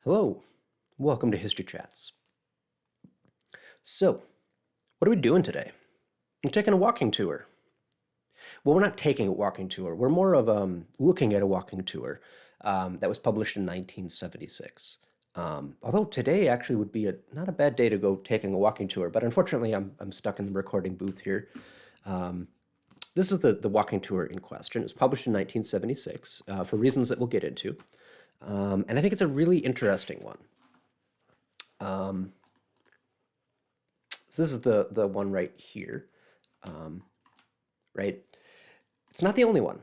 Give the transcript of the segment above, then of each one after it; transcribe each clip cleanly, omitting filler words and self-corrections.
Hello, welcome to History Chats. So, what are we doing today? We're taking a walking tour. Well, we're not taking a walking tour. We're more of looking at a walking tour that was published in 1976. Although today actually would be not a bad day to go taking a walking tour, but unfortunately I'm stuck in the recording booth here. This is the walking tour in question. It was published in 1976 for reasons that we'll get into. And I think it's a really interesting one. So this is the one right here, right? It's not the only one.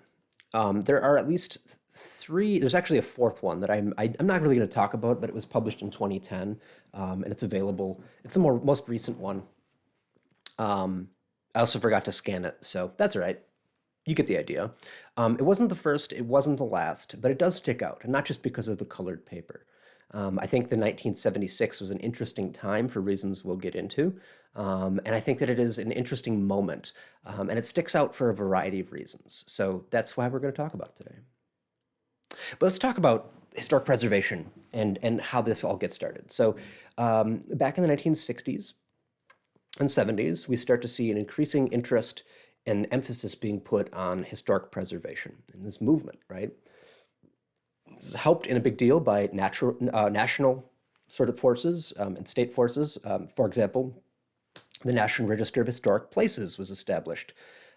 There are at least three. There's actually a fourth one that I'm not really going to talk about, but it was published in 2010, and it's available. It's the most recent one. I also forgot to scan it, so that's all right. You get the idea. It wasn't the first, it wasn't the last, but it does stick out, and not just because of the colored paper. I think the 1976 was an interesting time for reasons we'll get into, and I think that it is an interesting moment, and it sticks out for a variety of reasons. So that's why we're going to talk about it today. But let's talk about historic preservation and how this all gets started. So back in the 1960s and 70s, we start to see an increasing interest and emphasis being put on historic preservation in this movement, right? This is helped in a big deal by national sort of forces and state forces. For example, the National Register of Historic Places was established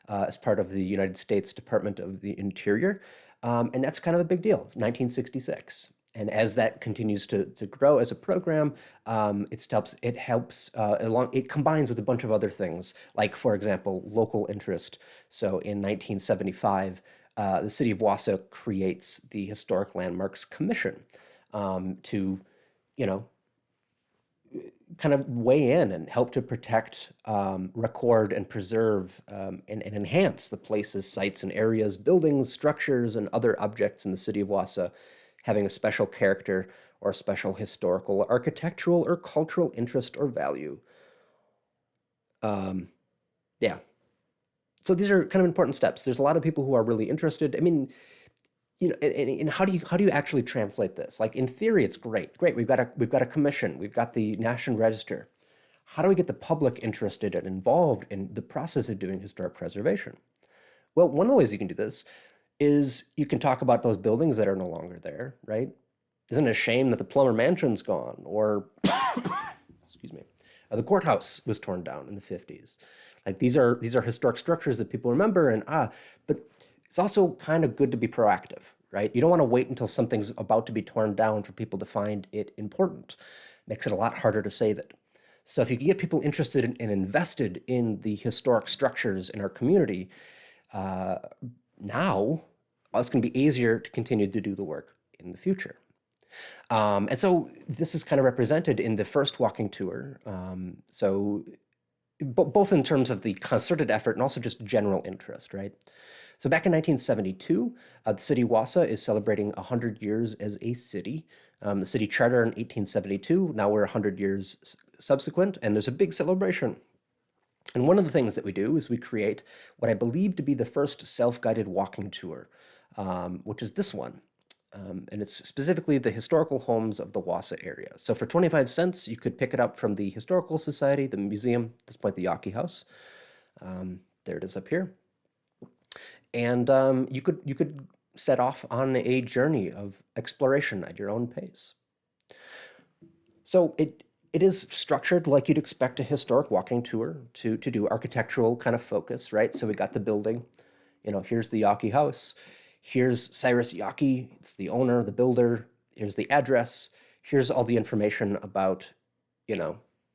as part of the United States Department of the Interior. And that's kind of a big deal, 1966. And as that continues to grow as a program, it combines with a bunch of other things, like, for example, local interest. So in 1975, the city of Wausau creates the Historic Landmarks Commission to, kind of weigh in and help to protect, record, and preserve and enhance the places, sites, and areas, buildings, structures, and other objects in the city of Wausau having a special character or a special historical, architectural, or cultural interest or value. Yeah. So these are kind of important steps. There's a lot of people who are really interested. I mean, and how do you actually translate this? Like, in theory, it's great. Great, we've got a commission, we've got the National Register. How do we get the public interested and involved in the process of doing historic preservation? Well, one of the ways you can do this is you can talk about those buildings that are no longer there, right? Isn't it a shame that the Plummer Mansion's gone, or excuse me, the courthouse was torn down in the 50s? Like, these are historic structures that people remember, and but it's also kind of good to be proactive, right? You don't want to wait until something's about to be torn down for people to find it important. Makes it a lot harder to save it. So if you can get people interested and invested in the historic structures in our community, now it's going to be easier to continue to do the work in the future. And so this is kind of represented in the first walking tour. So both in terms of the concerted effort and also just general interest, right? So back in 1972, the city of Wausau is celebrating 100 years as a city. The city charter in 1872, now we're 100 years subsequent, and there's a big celebration. And one of the things that we do is we create what I believe to be the first self-guided walking tour, which is this one. And it's specifically the historical homes of the Wausau area. So for 25 cents, you could pick it up from the Historical Society, the museum, at this point the Yawkey House. There it is up here. And you could set off on a journey of exploration at your own pace. So it is structured like you'd expect a historic walking tour to do, architectural kind of focus, right? So we got the building, here's the Yawkey House. Here's Cyrus Yawkey, it's the owner, the builder. Here's the address. Here's all the information about,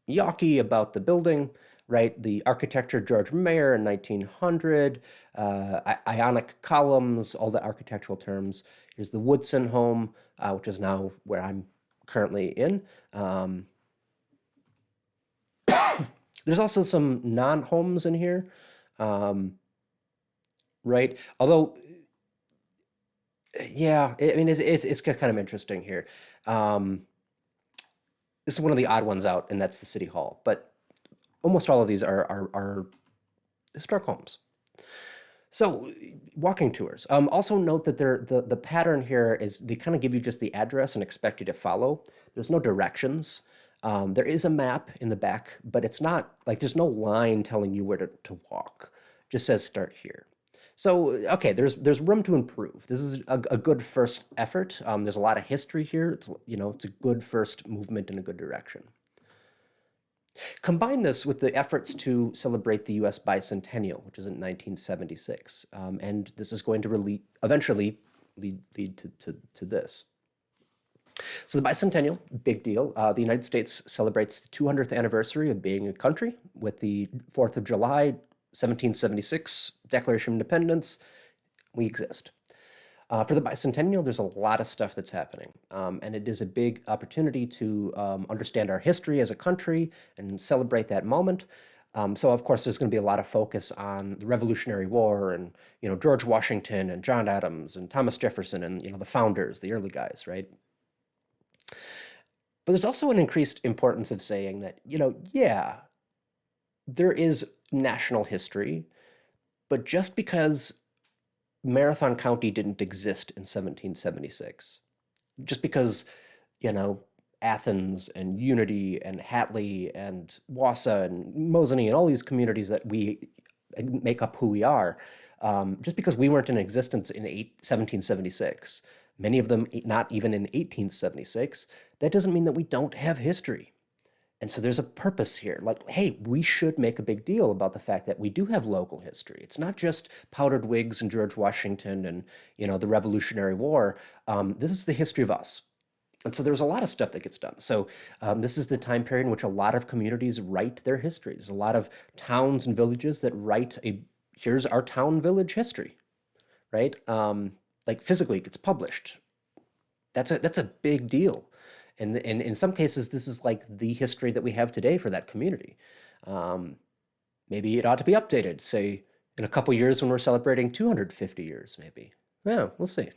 Yawkey, about the building, right? The architecture, George Mayer in 1900, Ionic columns, all the architectural terms. Here's the Woodson home, which is now where I'm currently in. There's also some non-homes in here, right? Although, yeah, I mean, it's kind of interesting here. This is one of the odd ones out, and that's the City Hall. But almost all of these are historic homes. So walking tours. Also note that the pattern here is they kind of give you just the address and expect you to follow. There's no directions. There is a map in the back, but it's not like there's no line telling you where to walk. It just says start here. So okay, there's room to improve. This is a good first effort. There's a lot of history here. It's a good first movement in a good direction. Combine this with the efforts to celebrate the US Bicentennial, which is in 1976. And this is going to eventually lead to this. So the Bicentennial, big deal. The United States celebrates the 200th anniversary of being a country with the 4th of July, 1776, Declaration of Independence. We exist. For the Bicentennial, there's a lot of stuff that's happening, and it is a big opportunity to understand our history as a country and celebrate that moment. So, of course, there's going to be a lot of focus on the Revolutionary War and George Washington and John Adams and Thomas Jefferson and the founders, the early guys, right? But there's also an increased importance of saying that yeah, there is national history, but just because Marathon County didn't exist in 1776. Just because, you know, Athens and Unity and Hatley and Wausau and Mosinee and all these communities that we make up who we are, just because we weren't in existence in 1776, many of them not even in 1876, that doesn't mean that we don't have history. And so there's a purpose here. Like, hey, we should make a big deal about the fact that we do have local history. It's not just powdered wigs and George Washington and, the Revolutionary War. This is the history of us. And so there's a lot of stuff that gets done. So this is the time period in which a lot of communities write their history. There's a lot of towns and villages that write here's our town village history, right? Like physically it gets published. That's a big deal. And in some cases, this is like the history that we have today for that community. Maybe it ought to be updated, say, in a couple years when we're celebrating 250 years, maybe. Yeah, we'll see.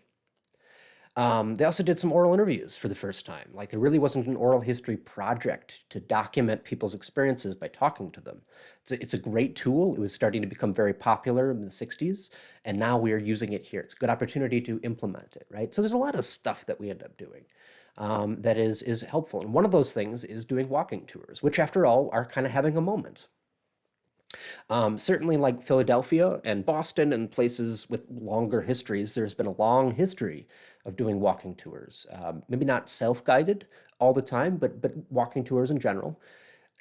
They also did some oral interviews for the first time. Like there really wasn't an oral history project to document people's experiences by talking to them. It's a great tool. It was starting to become very popular in the 60s, and now we are using it here. It's a good opportunity to implement it, right? So there's a lot of stuff that we end up doing that is helpful. And one of those things is doing walking tours, which after all are kind of having a moment. Certainly like Philadelphia and Boston and places with longer histories, there's been a long history of doing walking tours. Maybe not self-guided all the time, but walking tours in general.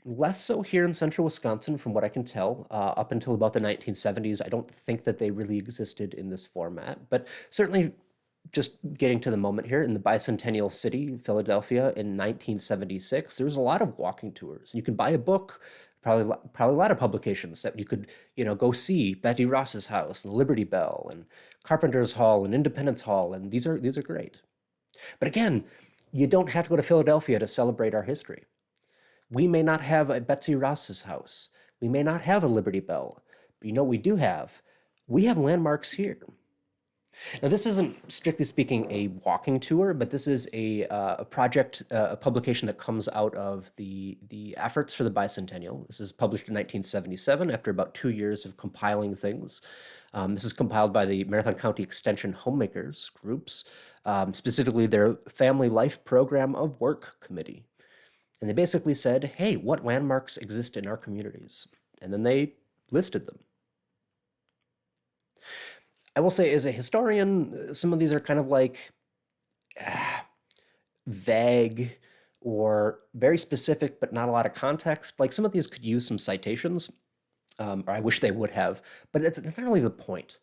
Less so here in central Wisconsin, from what I can tell, up until about the 1970s. I don't think that they really existed in this format, but certainly just getting to the moment here, in the bicentennial city, Philadelphia, in 1976, there was a lot of walking tours. You can buy a book, probably a lot of publications that you could, go see Betty Ross's house and Liberty Bell and Carpenter's Hall and Independence Hall, and these are great. But again, you don't have to go to Philadelphia to celebrate our history. We may not have a Betsy Ross's house. We may not have a Liberty Bell. But what we do have? We have landmarks here. Now, this isn't strictly speaking a walking tour, but this is a project, a publication that comes out of the efforts for the bicentennial. This is published in 1977 after about 2 years of compiling things. This is compiled by the Marathon County Extension Homemakers groups, specifically their Family Life Program of Work Committee. And they basically said, hey, what landmarks exist in our communities? And then they listed them. I will say, as a historian, some of these are kind of like vague or very specific, but not a lot of context. Like some of these could use some citations, or I wish they would have, but that's not really the point.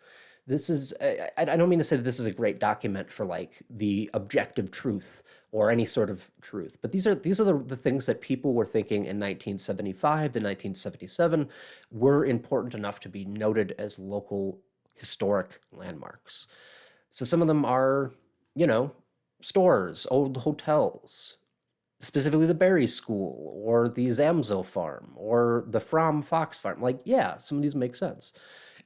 This is, I don't mean to say that this is a great document for like the objective truth or any sort of truth, but these are the things that people were thinking in 1975 to 1977 were important enough to be noted as local historic landmarks. So some of them are, stores, old hotels, specifically the Berry School or the Zamzo Farm or the Fromm Fox Farm. Like, yeah, some of these make sense.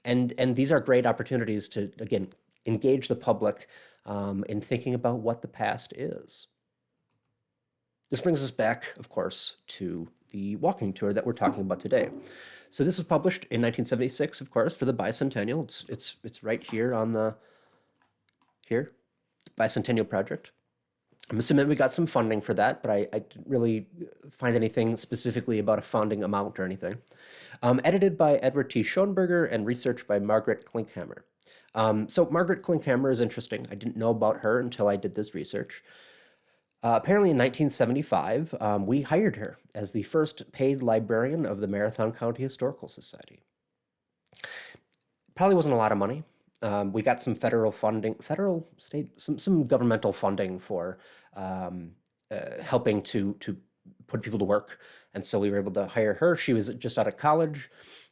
And these are great opportunities to, again, engage the public in thinking about what the past is. This brings us back, of course, to the walking tour that we're talking about today. So this was published in 1976, of course, for the Bicentennial. It's right here on the Bicentennial Project. I'm assuming we got some funding for that, but I didn't really find anything specifically about a funding amount or anything. Edited by Edward T. Schoenberger and researched by Margaret Klinkhammer. So Margaret Klinkhammer is interesting. I didn't know about her until I did this research. Apparently in 1975, we hired her as the first paid librarian of the Marathon County Historical Society. Probably wasn't a lot of money. We got some federal funding, federal, state, some governmental funding for helping to put people to work. And so we were able to hire her. She was just out of college.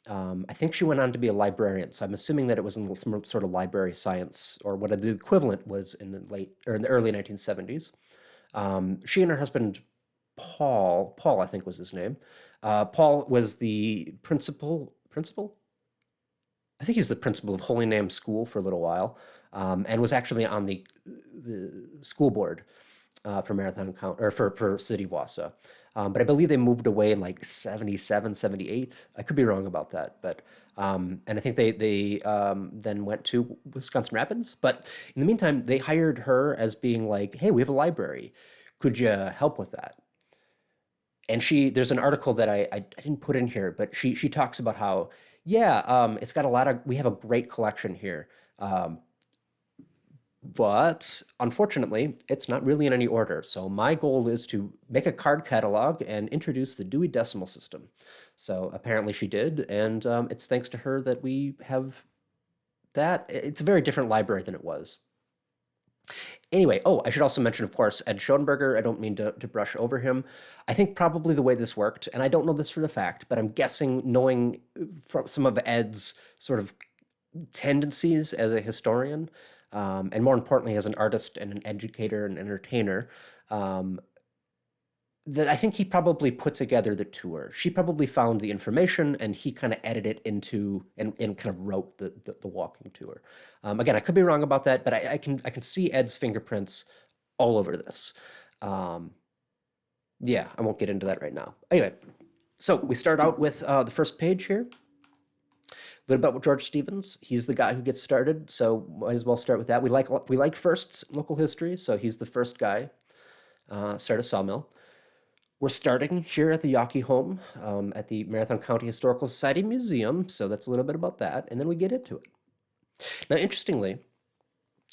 I think she went on to be a librarian. So I'm assuming that it was in some sort of library science or what the equivalent was in the early 1970s. She and her husband, Paul, I think was his name. Paul was the principal? I think he was the principal of Holy Name School for a little while, and was actually on the school board for Marathon County or for City Wausau. But I believe they moved away in like 77, 78. I could be wrong about that, but and I think they then went to Wisconsin Rapids. But in the meantime, they hired her as being like, "Hey, we have a library. Could you help with that?" And there's an article that I didn't put in here, but she talks about how, yeah, it's got we have a great collection here. But unfortunately, it's not really in any order. So my goal is to make a card catalog and introduce the Dewey Decimal System. So apparently she did, and it's thanks to her that we have that. It's a very different library than it was. Anyway, oh, I should also mention, of course, Ed Schoenberger. I don't mean to brush over him. I think probably the way this worked, and I don't know this for the fact, but I'm guessing, knowing from some of Ed's sort of tendencies as a historian, and more importantly, as an artist and an educator and entertainer, that I think he probably put together the tour. She probably found the information and he kind of edited it into and kind of wrote the walking tour. Again, I could be wrong about that, but I can see Ed's fingerprints all over this. Yeah, I won't get into that right now. Anyway, so we start out with the first page here. A little about George Stevens. He's the guy who gets started, so might as well start with that. We like firsts in local history, so he's the first guy. Start a sawmill. We're starting here at the Yawkey home at the Marathon County Historical Society Museum, so that's a little bit about that, and then we get into it. Now, interestingly,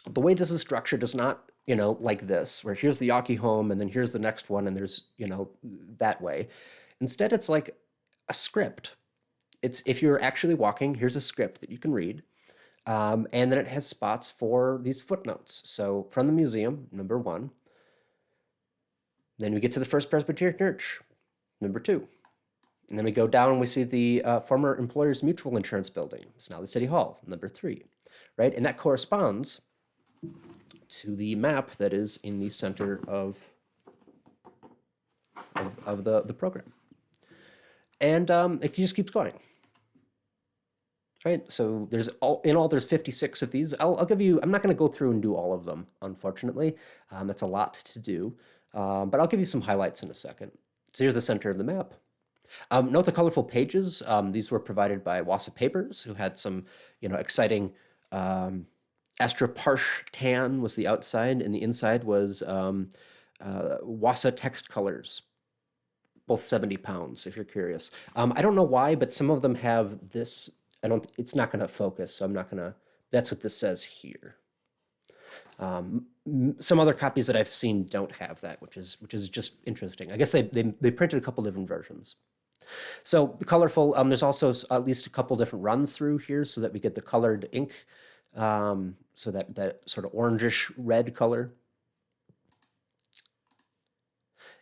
the way this is structured is not, like this, where here's the Yawkey home, and then here's the next one, and there's, that way. Instead, it's like a script. If you're actually walking, here's a script that you can read, and then it has spots for these footnotes. So from the museum, number 1. Then we get to the First Presbyterian Church, number 2. And then we go down and we see the former Employers Mutual Insurance Building. It's now the City Hall, number 3, right? And that corresponds to the map that is in the center of the program. And it just keeps going. Right, so there's there's 56 of these. I'll give you. I'm not going to go through and do all of them, unfortunately. That's a lot to do, but I'll give you some highlights in a second. So here's the center of the map. Note the colorful pages. These were provided by Wausau Papers, who had some, exciting. Astroparche tan was the outside, and the inside was Wausau text colors. Both 70 pounds, if you're curious. I don't know why, but some of them have this. It's not going to focus, so I'm not going to, that's what this says here. Some other copies that I've seen don't have that, which is just interesting. I guess they printed a couple different versions. So the colorful, there's also at least a couple different runs through here so that we get the colored ink, so that sort of orangish red color.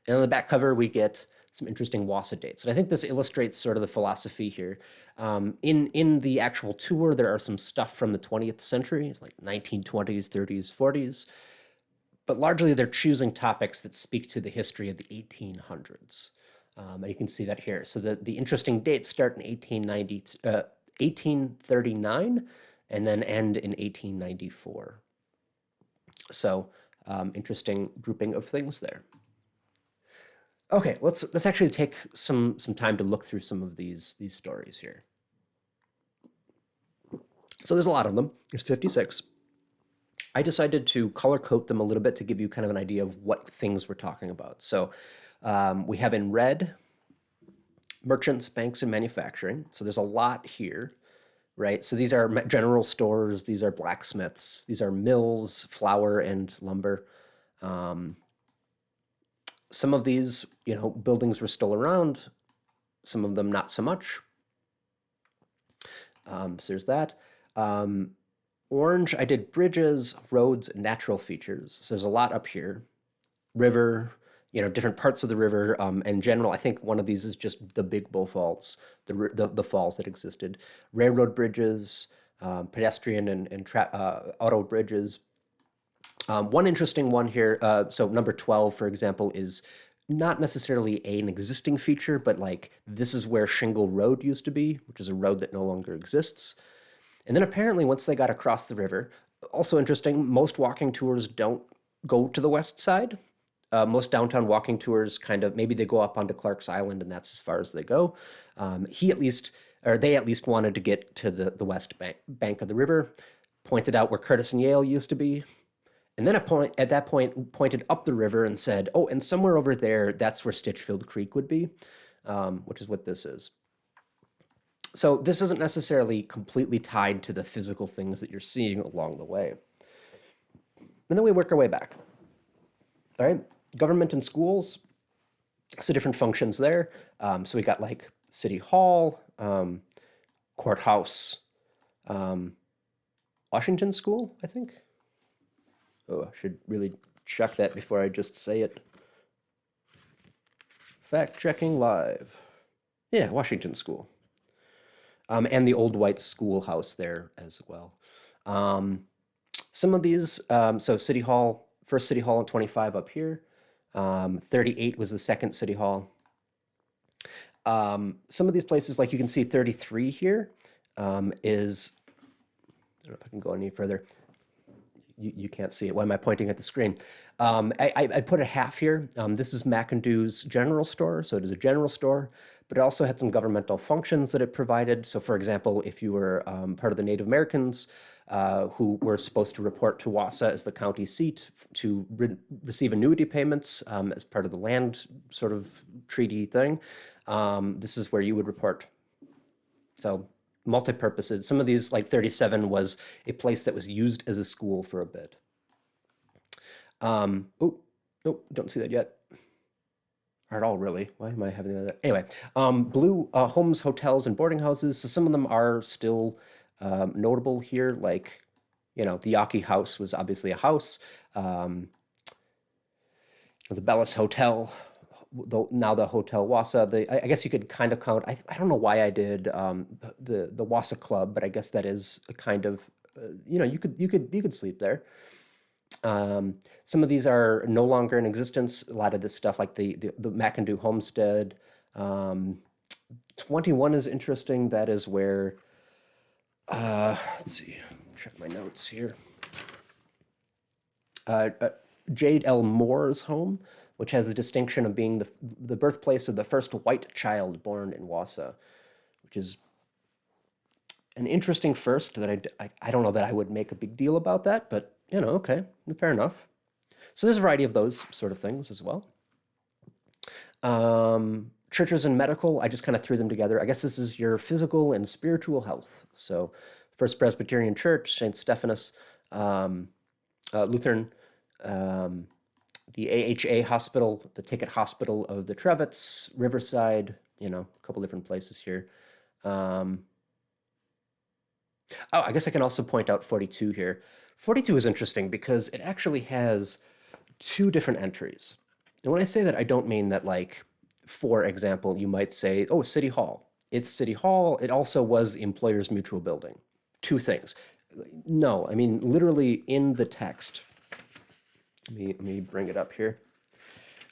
And on the back cover, we get some interesting Wausau dates. And I think this illustrates sort of the philosophy here. In the actual tour, there are some stuff from the 20th century. It's like 1920s, 30s, 40s. But largely, they're choosing topics that speak to the history of the 1800s. And you can see that here. So the interesting dates start in 1839 and then end in 1894. So interesting grouping of things there. Okay, let's actually take some time to look through some of these stories here. So there's a lot of them. There's 56. I decided to color code them a little bit to give you kind of an idea of what things we're talking about. So we have in red merchants, banks, and manufacturing. So there's a lot here, right? So these are general stores, these are blacksmiths, these are mills, flour and lumber. Some of these, buildings were still around, some of them not so much. So there's that. Orange, I did bridges, roads, and natural features. So there's a lot up here. River, different parts of the river. In general, I think one of these is just the Big Bull Falls, the falls that existed. Railroad bridges, pedestrian and auto bridges. One interesting one here, so number 12, for example, is not necessarily an existing feature, but like this is where Shingle Road used to be, which is a road that no longer exists. And then apparently, once they got across the river, also interesting, most walking tours don't go to the west side. Most downtown walking tours kind of maybe they go up onto Clark's Island and that's as far as they go. They at least wanted to get to the west bank of the river, pointed out where Curtis and Yale used to be, and then at that point pointed up the river and said, "Oh, and somewhere over there, that's where Stitchfield Creek would be," which is what this is. So this isn't necessarily completely tied to the physical things that you're seeing along the way. And then we work our way back. All right, government and schools. So different functions there. So we got like City Hall, courthouse, Washington School, I think. Oh, I should really check that before I just say it. Fact checking live. Yeah, Washington School. And the old white schoolhouse there as well. Some of these, so City Hall, first City Hall in 25 up here. 38 was the second City Hall. Some of these places, like you can see 33 here, is, I don't know if I can go any further. You can't see it. Why am I pointing at the screen? I put a half here. This is McIndoe's general store, so it is a general store, but it also had some governmental functions that it provided. So for example, if you were part of the Native Americans who were supposed to report to Wausau as the county seat to receive annuity payments as part of the land sort of treaty thing, this is where you would report. So multi-purposes. Some of these, like 37, was a place that was used as a school for a bit. Oh, nope, don't see that yet. Or at all, really. Why am I having that? Anyway, blue homes, hotels, and boarding houses. So some of them are still notable here, like, the Yawkey House was obviously a house. The Bellis Hotel, now the Hotel Wausau. I guess you could kind of count. I don't know why I did the Wausau Club, but I guess that is a kind of you could sleep there. Some of these are no longer in existence. A lot of this stuff, like the McIndoe Homestead. 21 is interesting. That is where. Let's see. Check my notes here. Jade L. Moore's home, which has the distinction of being the birthplace of the first white child born in Wausau, which is an interesting first that I don't know that I would make a big deal about that, but, okay, fair enough. So there's a variety of those sort of things as well. Churches and medical, I just kind of threw them together. I guess this is your physical and spiritual health. So First Presbyterian Church, St. Stephanus, Lutheran, the AHA Hospital, the Ticket Hospital of the Trevitts, Riverside, a couple different places here. Oh, I guess I can also point out 42 here. 42 is interesting because it actually has two different entries. And when I say that, I don't mean that, like, for example, you might say, oh, City Hall. It's City Hall. It also was the Employers Mutual Building. Two things. No, I mean, literally in the text. Let me bring it up here.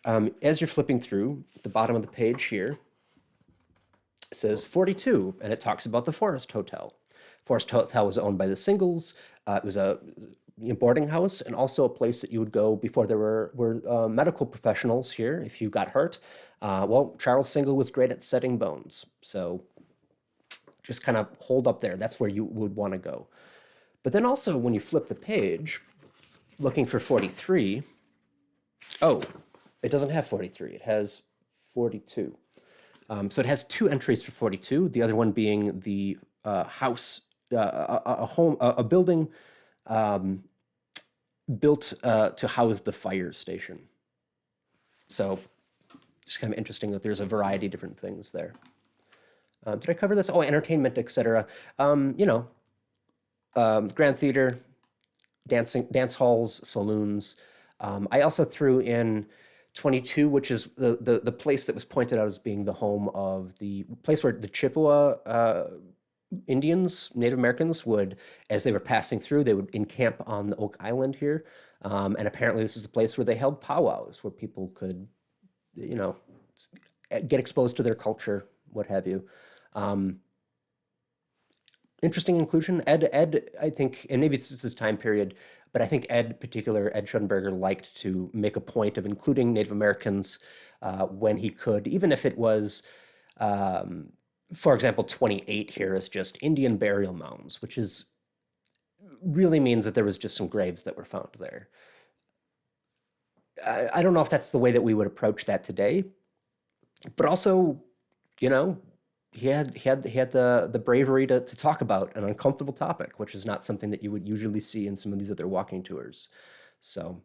As you're flipping through, at the bottom of the page here, it says 42, and it talks about the Forest Hotel. Forest Hotel was owned by the Singles. It was a boarding house and also a place that you would go before there were medical professionals here if you got hurt. Well, Charles Single was great at setting bones. So just kind of hold up there. That's where you would want to go. But then also when you flip the page, looking for 43, oh, it doesn't have 43. It has 42. So it has two entries for 42, the other one being the house, a building built to house the fire station. So just kind of interesting that there's a variety of different things there. Did I cover this? Oh, entertainment, etc. Grand theater, dance halls, saloons. I also threw in 22, which is the place that was pointed out as being the home of the place where the Chippewa Indians, Native Americans would, as they were passing through, they would encamp on the Oak Island here. And apparently this is the place where they held powwows, where people could, get exposed to their culture, what have you. Interesting inclusion. Ed, I think, and maybe it's this time period, but I think Ed Schoenberger liked to make a point of including Native Americans when he could, even if it was, for example, 28 here is just Indian burial mounds, which is really means that there was just some graves that were found there. I don't know if that's the way that we would approach that today, but also, he had the bravery to talk about an uncomfortable topic, which is not something that you would usually see in some of these other walking tours. So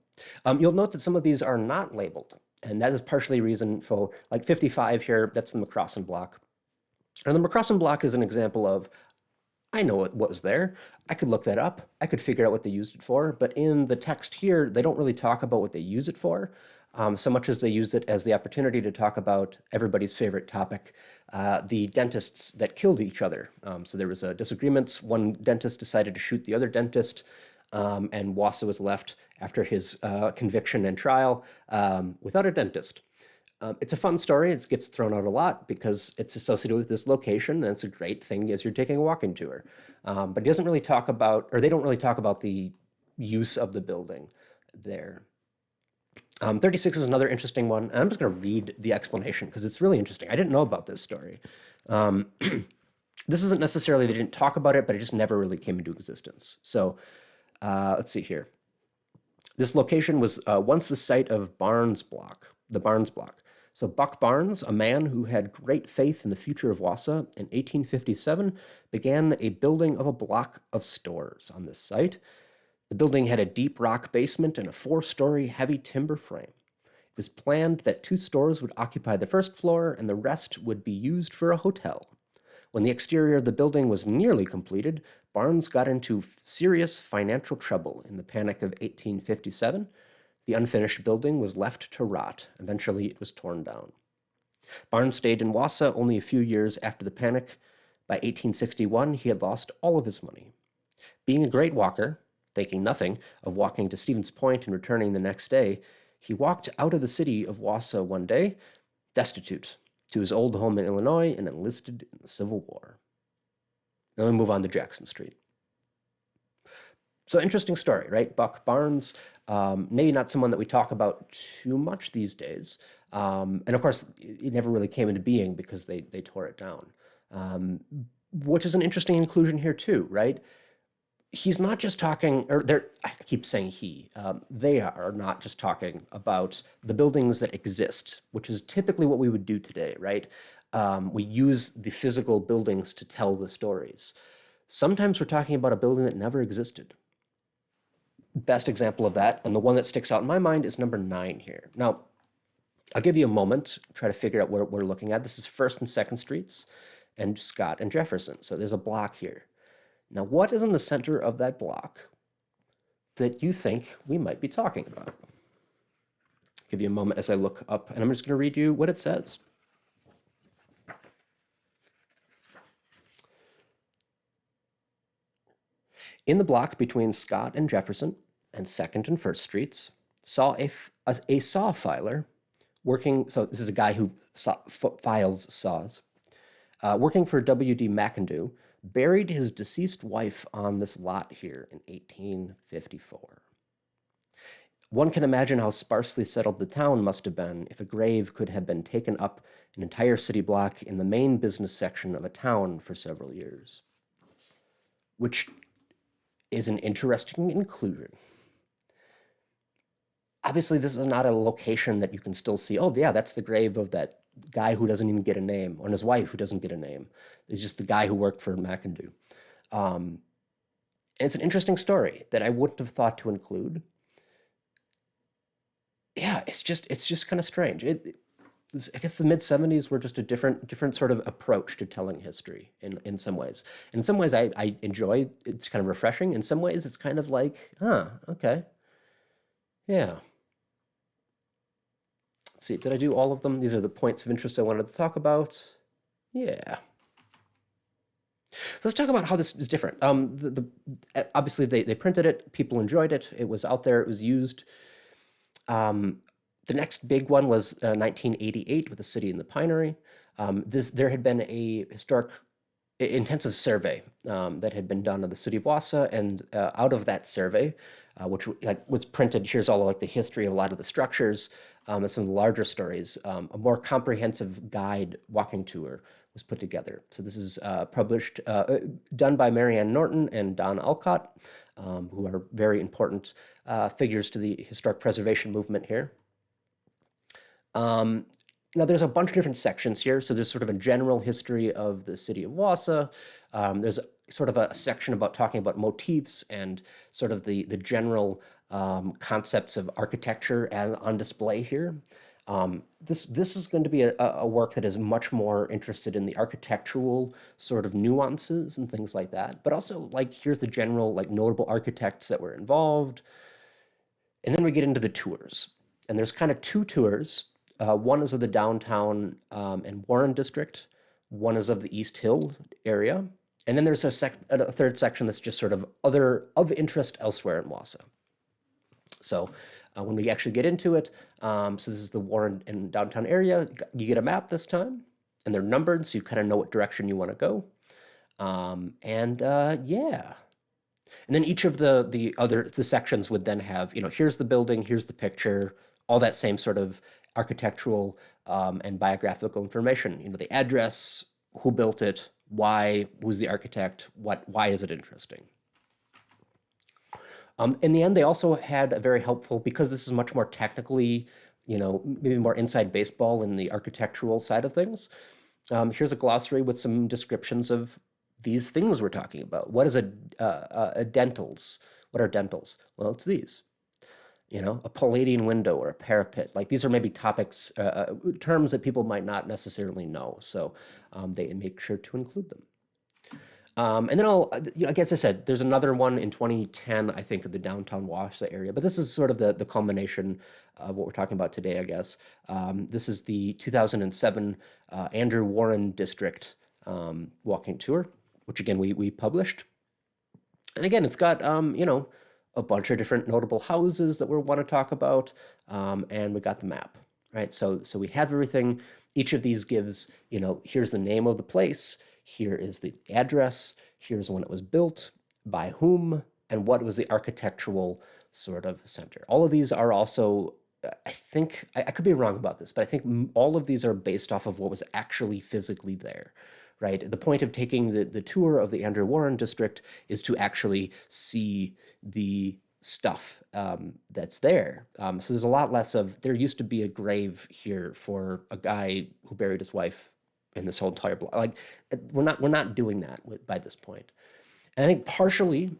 you'll note that some of these are not labeled, and that is partially reason for, like 55 here, that's the McCrossan block. And the McCrossan block is an example of, I know what was there. I could look that up. I could figure out what they used it for. But in the text here, they don't really talk about what they use it for, so much as they use it as the opportunity to talk about everybody's favorite topic, the dentists that killed each other. So there was a disagreement. One dentist decided to shoot the other dentist, and Wassa was left after his conviction and trial without a dentist. It's a fun story. It gets thrown out a lot because it's associated with this location, and it's a great thing as you're taking a walking tour. But it doesn't really talk about, or they don't really talk about the use of the building there. 36 is another interesting one, and I'm just going to read the explanation because it's really interesting. I didn't know about this story. This isn't necessarily they didn't talk about it, but it just never really came into existence. So let's see here. This location was once the site of the Barnes Block. So Buck Barnes, a man who had great faith in the future of Wassa, in 1857 began a building of a block of stores on this site. The building had a deep rock basement and a 4-story heavy timber frame. It was planned that 2 stores would occupy the first floor and the rest would be used for a hotel. When the exterior of the building was nearly completed, Barnes got into serious financial trouble in the Panic of 1857. The unfinished building was left to rot. Eventually, it was torn down. Barnes stayed in Wassa only a few years after the panic. By 1861, he had lost all of his money. Being a great walker, thinking nothing of walking to Stevens Point and returning the next day, he walked out of the city of Wassa one day, destitute, to his old home in Illinois and enlisted in the Civil War. Now we move on to Jackson Street. So interesting story, right? Buck Barnes, maybe not someone that we talk about too much these days. And of course, it never really came into being because they tore it down, which is an interesting inclusion here too, right? He's not just talking, or I keep saying they are not just talking about the buildings that exist, which is typically what we would do today, right? We use the physical buildings to tell the stories. Sometimes we're talking about a building that never existed. Best example of that, and the one that sticks out in my mind, is number 9 here. Now, I'll give you a moment, try to figure out what we're looking at. This is 1st and 2nd Streets, and Scott and Jefferson. So there's a block here. Now, what is in the center of that block that you think we might be talking about? I'll give you a moment as I look up, and I'm just going to read you what it says. In the block between Scott and Jefferson and 2nd and 1st Streets, saw a saw filer working. So this is a guy who files saws, working for W.D. McIndoo, buried his deceased wife on this lot here in 1854. One can imagine how sparsely settled the town must have been if a grave could have been taken up an entire city block in the main business section of a town for several years, which is an interesting inclusion. Obviously, this is not a location that you can still see, oh, yeah, that's the grave of that guy who doesn't even get a name, or his wife who doesn't get a name. It's just the guy who worked for McIndoe. And it's an interesting story that I wouldn't have thought to include. Yeah, it's just kind of strange. I guess the mid '70s were just a different sort of approach to telling history in some ways. In some ways, I enjoy. It's kind of refreshing. In some ways, it's kind of like, huh, okay, yeah. Let's see, did I do all of them? These are the points of interest I wanted to talk about. Yeah. So let's talk about how this is different. Obviously they printed it, people enjoyed it, it was out there, it was used. The next big one was 1988 with the city and the pinery. There had been a historic intensive survey that had been done of the city of Wausau, and out of that survey, which was printed, here's all like the history of a lot of the structures and some of the larger stories. A more comprehensive guide walking tour was put together. So this is published, done by Marianne Norton and Don Alcott, who are very important figures to the historic preservation movement here. Now, there's a bunch of different sections here. So there's sort of a general history of the city of Wausau. There's sort of a section about talking about motifs and sort of the general concepts of architecture on display here. This is going to be a work that is much more interested in the architectural sort of nuances and things like that. But also, like, here's the general, like, notable architects that were involved. And then we get into the tours. And there's kind of two tours. One is of the downtown and Warren district. One is of the East Hill area. And then there's a third section that's just sort of of interest elsewhere in Wausau. So when we actually get into it, so this is the Warren and downtown area. You get a map this time, and they're numbered, so you kind of know what direction you want to go. Yeah. And then each of the sections would then have, here's the building, here's the picture, all that same sort of architectural and biographical information. The address, who built it, why, who's the architect, why is it interesting? In the end, they also had a very helpful, because this is much more technically, maybe more inside baseball in the architectural side of things. Here's a glossary with some descriptions of these things we're talking about. What is a dentals? What are dentals? Well, it's these. A Palladian window or a parapet. Like, these are maybe topics, terms that people might not necessarily know. So they make sure to include them. And then I guess I said, there's another one in 2010, I think, of the downtown Wausau area. But this is sort of the culmination of what we're talking about today, I guess. This is the 2007 Andrew Warren District walking tour, which, again, we published. And again, it's got, a bunch of different notable houses that we want to talk about, and we got the map, right? So we have everything. Each of these gives, here's the name of the place, here is the address, here's when it was built, by whom, and what was the architectural sort of center. All of these are also, I think, I could be wrong about this, but I think all of these are based off of what was actually physically there. Right? The point of taking the tour of the Andrew Warren District is to actually see the stuff that's there. So there's a lot less of, there used to be a grave here for a guy who buried his wife in this whole entire block. Like, we're not doing that by this point. And I think partially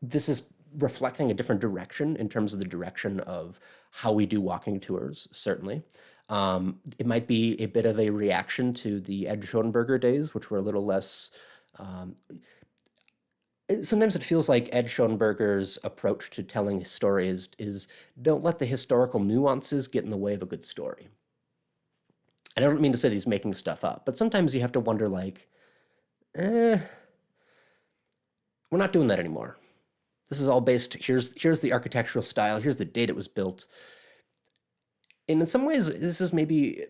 this is reflecting a different direction in terms of the direction of how we do walking tours, certainly. It might be a bit of a reaction to the Ed Schoenberger days, which were a little less. Sometimes it feels like Ed Schoenberger's approach to telling his story is don't let the historical nuances get in the way of a good story. And I don't mean to say that he's making stuff up, but sometimes you have to wonder, like, we're not doing that anymore. This is all based, here's the architectural style, here's the date it was built. And in some ways, this is maybe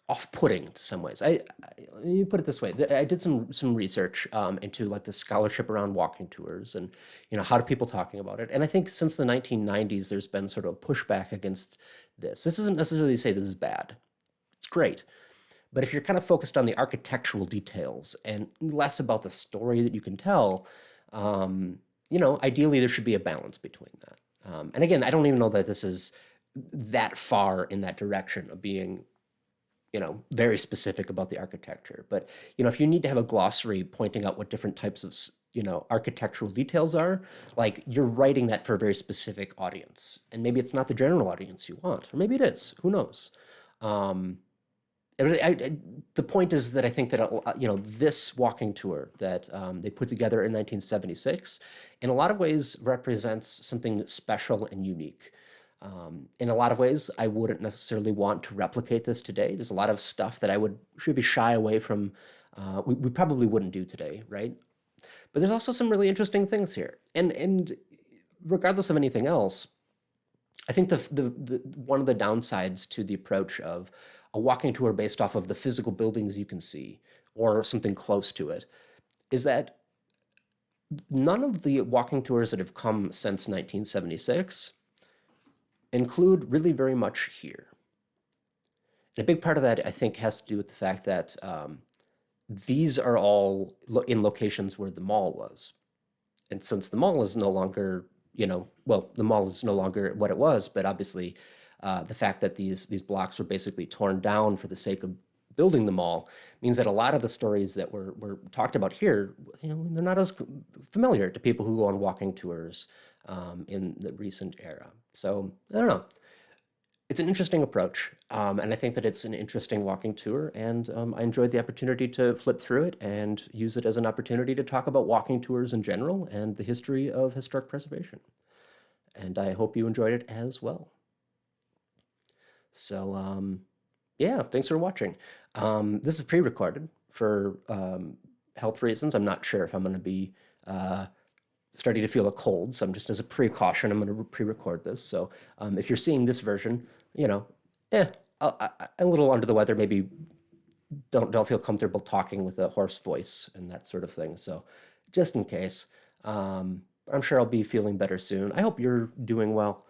off-putting in some ways. You put it this way. I did some research into like the scholarship around walking tours and how do people talking about it. And I think since the 1990s, there's been sort of a pushback against this. This isn't necessarily to say this is bad. It's great. But if you're kind of focused on the architectural details and less about the story that you can tell, ideally there should be a balance between that. And again, I don't even know that this is that far in that direction of being, very specific about the architecture. But, if you need to have a glossary pointing out what different types of, architectural details are, like you're writing that for a very specific audience. And maybe it's not the general audience you want, or maybe it is, who knows? The point is that I think that this walking tour that they put together in 1976, in a lot of ways represents something special and unique. In a lot of ways, I wouldn't necessarily want to replicate this today. There's a lot of stuff that should be shy away from. We probably wouldn't do today, right? But there's also some really interesting things here, and regardless of anything else, I think the one of the downsides to the approach of a walking tour based off of the physical buildings you can see or something close to it is that none of the walking tours that have come since 1976 include really very much here. And a big part of that, I think, has to do with the fact that these are all in locations where the mall was. And since the mall is no longer, the mall is no longer what it was, but obviously the fact that these blocks were basically torn down for the sake of building the mall means that a lot of the stories that were talked about here, they're not as familiar to people who go on walking tours in the recent era. So I don't know. It's an interesting approach, and I think that it's an interesting walking tour, and I enjoyed the opportunity to flip through it and use it as an opportunity to talk about walking tours in general and the history of historic preservation. And I hope you enjoyed it as well. So, yeah, thanks for watching. This is pre-recorded for health reasons. I'm not sure if I'm going to be starting to feel a cold, so I'm just as a precaution, I'm going to pre-record this. So if you're seeing this version, I'm a little under the weather. Maybe don't feel comfortable talking with a hoarse voice and that sort of thing. So just in case, I'm sure I'll be feeling better soon. I hope you're doing well.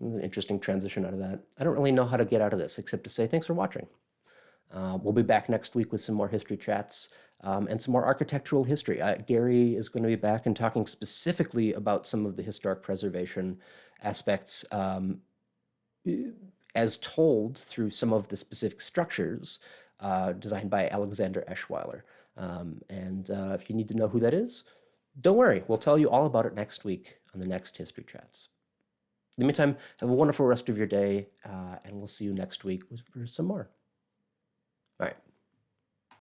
An interesting transition out of that. I don't really know how to get out of this except to say thanks for watching. We'll be back next week with some more history chats and some more architectural history. Gary is going to be back and talking specifically about some of the historic preservation aspects as told through some of the specific structures designed by Alexander Eschweiler. If you need to know who that is, don't worry. We'll tell you all about it next week on the next History Chats. In the meantime, have a wonderful rest of your day, and we'll see you next week for some more.